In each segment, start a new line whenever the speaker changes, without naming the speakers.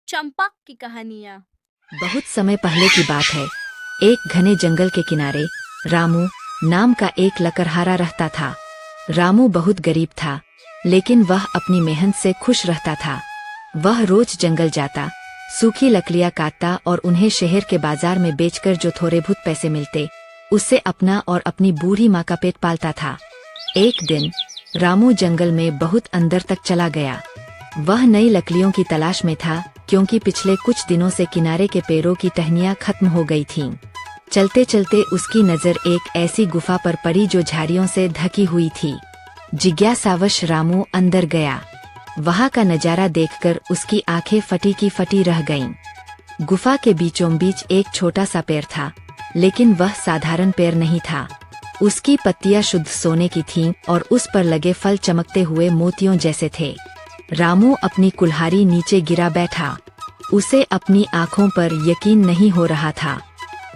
चंपा की कहानियाँ।
बहुत समय पहले की बात है। एक घने जंगल के किनारे रामू नाम का एक लकड़हारा रहता था। रामू बहुत गरीब था, लेकिन वह अपनी मेहनत से खुश रहता था। वह रोज जंगल जाता, सूखी लकड़ियाँ काटता और उन्हें शहर के बाजार में बेचकर जो थोड़े बहुत पैसे मिलते, उससे अपना और अपनी बूढ़ी माँ का पेट पालता था। एक दिन रामू जंगल में बहुत अंदर तक चला गया। वह नई लकड़ियों की तलाश में था, क्योंकि पिछले कुछ दिनों से किनारे के पेड़ों की टहनियाँ खत्म हो गई थीं। चलते चलते उसकी नज़र एक ऐसी गुफा पर पड़ी जो झाड़ियों से ढकी हुई थी। जिज्ञासावश रामू अंदर गया। वहाँ का नज़ारा देखकर उसकी आंखें फटी की फटी रह गईं। गुफा के बीचों बीच एक छोटा सा पेड़ था, लेकिन वह साधारण पेड़ नहीं था। उसकी पत्तियां शुद्ध सोने की थीं और उस पर लगे फल चमकते हुए मोतियों जैसे थे। रामू अपनी कुल्हाड़ी नीचे गिरा बैठा। उसे अपनी आंखों पर यकीन नहीं हो रहा था।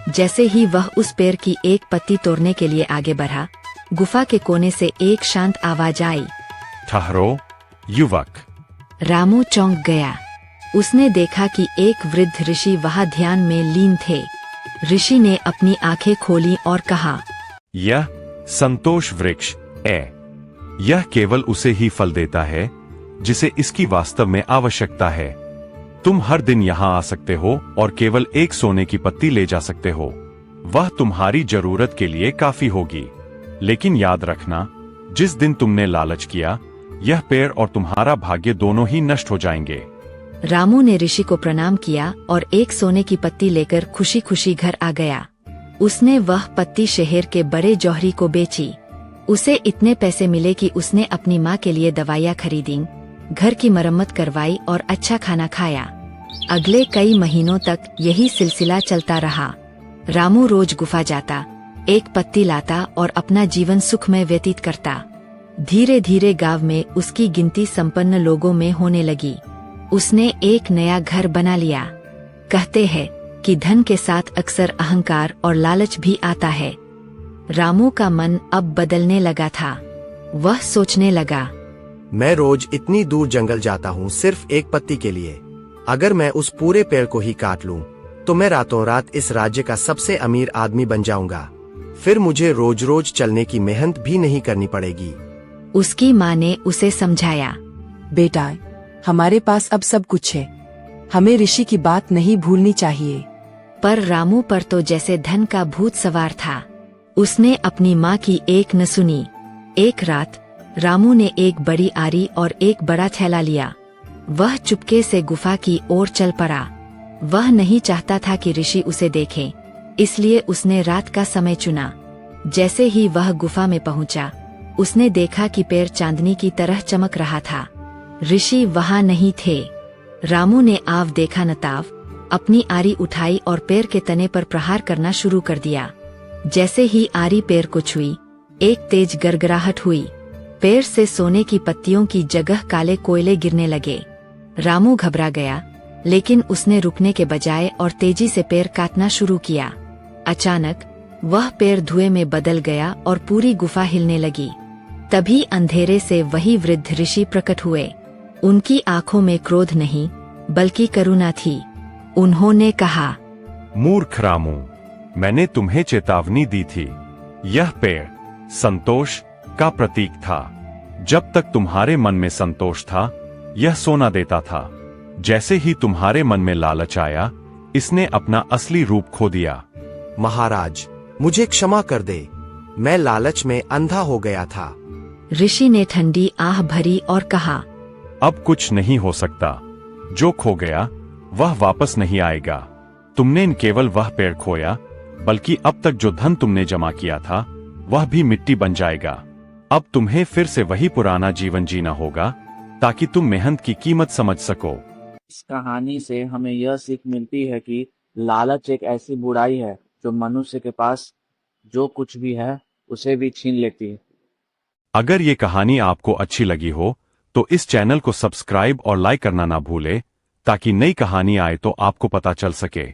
जैसे ही वह उस पेड़ की एक पत्ती तोड़ने के लिए आगे बढ़ा, गुफा के कोने से एक शांत आवाज आई।
ठहरो, युवक।
रामू चौंक गया। उसने देखा कि एक वृद्ध ऋषि वहां ध्यान में लीन थे। ऋषि ने अपनी आंखें खोली और कहा,
यह संतोष वृक्ष है। यह केवल उसे ही फल देता है जिसे इसकी वास्तव में आवश्यकता है। तुम हर दिन यहाँ आ सकते हो और केवल एक सोने की पत्ती ले जा सकते हो। वह तुम्हारी जरूरत के लिए काफी होगी। लेकिन याद रखना, जिस दिन तुमने लालच किया, यह पेड़ और तुम्हारा भाग्य दोनों ही नष्ट हो जाएंगे।
रामू ने ऋषि को प्रणाम किया और एक सोने की पत्ती लेकर खुशी खुशी घर आ गया। उसने वह पत्ती शहर के बड़े जौहरी को बेची। उसे इतने पैसे मिले कि उसने अपनी माँ के लिए दवाइयाँ खरीदी, घर की मरम्मत करवाई और अच्छा खाना खाया। अगले कई महीनों तक यही सिलसिला चलता रहा। रामू रोज गुफा जाता, एक पत्ती लाता और अपना जीवन सुख में व्यतीत करता। धीरे धीरे गांव में उसकी गिनती संपन्न लोगों में होने लगी। उसने एक नया घर बना लिया। कहते हैं कि धन के साथ अक्सर अहंकार और लालच भी आता है। रामू का मन अब बदलने लगा था। वह सोचने लगा,
मैं रोज इतनी दूर जंगल जाता हूँ सिर्फ एक पत्ती के लिए। अगर मैं उस पूरे पेड़ को ही काट लूँ, तो मैं रातों रात इस राज्य का सबसे अमीर आदमी बन जाऊंगा। फिर मुझे रोज रोज चलने की मेहनत भी नहीं करनी पड़ेगी।
उसकी माँ ने उसे समझाया,
बेटा, हमारे पास अब सब कुछ है। हमें ऋषि की बात नहीं भूलनी चाहिए।
पर रामू पर तो जैसे धन का भूत सवार था। उसने अपनी माँ की एक न सुनी। एक रात रामू ने एक बड़ी आरी और एक बड़ा थैला लिया। वह चुपके से गुफा की ओर चल पड़ा। वह नहीं चाहता था कि ऋषि उसे देखे, इसलिए उसने रात का समय चुना। जैसे ही वह गुफा में पहुंचा, उसने देखा कि पेड़ चांदनी की तरह चमक रहा था। ऋषि वहां नहीं थे। रामू ने आव देखा न ताव, अपनी आरी उठाई और पेड़ के तने पर प्रहार करना शुरू कर दिया। जैसे ही आरी पेड़ को छुई, एक तेज गड़गड़ाहट हुई। पेड़ से सोने की पत्तियों की जगह काले कोयले गिरने लगे। रामू घबरा गया, लेकिन उसने रुकने के बजाय और तेजी से पेड़ काटना शुरू किया। अचानक वह पेड़ धुएं में बदल गया और पूरी गुफा हिलने लगी। तभी अंधेरे से वही वृद्ध ऋषि प्रकट हुए। उनकी आंखों में क्रोध नहीं, बल्कि करुणा थी। उन्होंने कहा,
मूर्ख रामू, मैंने तुम्हें चेतावनी दी थी। यह पेड़ संतोष का प्रतीक था। जब तक तुम्हारे मन में संतोष था, यह सोना देता था। जैसे ही तुम्हारे मन में लालच आया, इसने अपना असली रूप खो दिया।
महाराज, मुझे क्षमा कर दे। मैं लालच में अंधा हो गया था।
ऋषि ने ठंडी आह भरी और कहा,
अब कुछ नहीं हो सकता। जो खो गया वह वापस नहीं आएगा। तुमने न केवल वह पेड़ खोया, बल्कि अब तक जो धन तुमने जमा किया था, वह भी मिट्टी बन जाएगा। अब तुम्हें फिर से वही पुराना जीवन जीना होगा, ताकि तुम मेहनत की कीमत समझ सको।
इस कहानी से हमें यह सीख मिलती है कि लालच एक ऐसी बुराई है जो मनुष्य के पास जो कुछ भी है उसे भी छीन लेती है।
अगर ये कहानी आपको अच्छी लगी हो, तो इस चैनल को सब्सक्राइब और लाइक करना ना भूले, ताकि नई कहानी आए तो आपको पता चल सके।